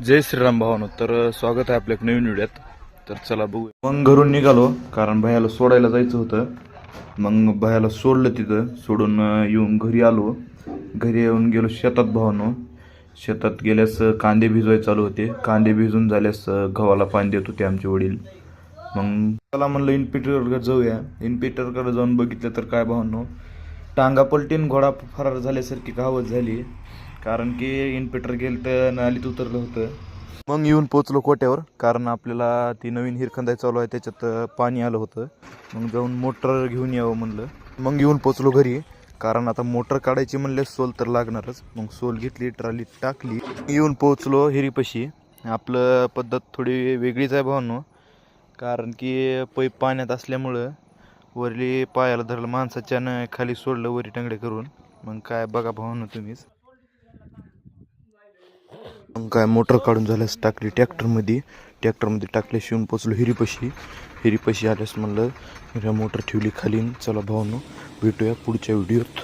जय श्रीराम भावानो. तर स्वागत आहे आपल्या एक नवीन व्हिडिओत. तर चला बघू. मग घरून निघालो कारण भैयाला सोडायला जायचं होतं. मग भैयाला सोडलं तिथं सोडून येऊन घरी आलो. घरी येऊन गेलो शेतात भावानो. शेतात गेल्यास कांदे भिजवायचे चालू होते. कांदे भिजून झाल्यास गव्हाला पाणी देत होते आमचे वडील. मग त्याला म्हणलं इन्पिटरकडे जाऊया. इन्पिटरकडे जाऊन बघितलं तर काय भावानो, टांगा पलटीन घोडा फरार झाल्यासारखी कहावत झाली. कारण की इन्पिटर गेलं तर नालीत उतरलं होतं. मग येऊन पोचलो कोट्यावर कारण आपल्याला ती नवीन हिरखंदाय चालू आहे त्याच्यात पाणी आलं होतं. मग जाऊन मोटर घेऊन यावं म्हणलं. मग येऊन पोचलो घरी कारण आता मोटर काढायची म्हणले सोल तर लागणारच. मग सोल घेतली, ट्रॉलीत टाकली, येऊन पोचलो हिरीपाशी. आपलं पद्धत थोडी वेगळीच आहे भावांनो, कारण की पैप पाण्यात असल्यामुळं वरली पायाला धरलं माणसाच्यानं खाली सोडलं वरी टंगडे करून. मग काय बघा भावांनो तुम्हीच. मग काय मोटर काढून झाल्यास टाकली ट्रॅक्टरमध्ये टाकले. शिवून पोचलो हिरीपाशी आल्यास म्हणलं हिरा मोटर ठेवली खाली. चला भावांनो भेटूया पुढच्या व्हिडिओत.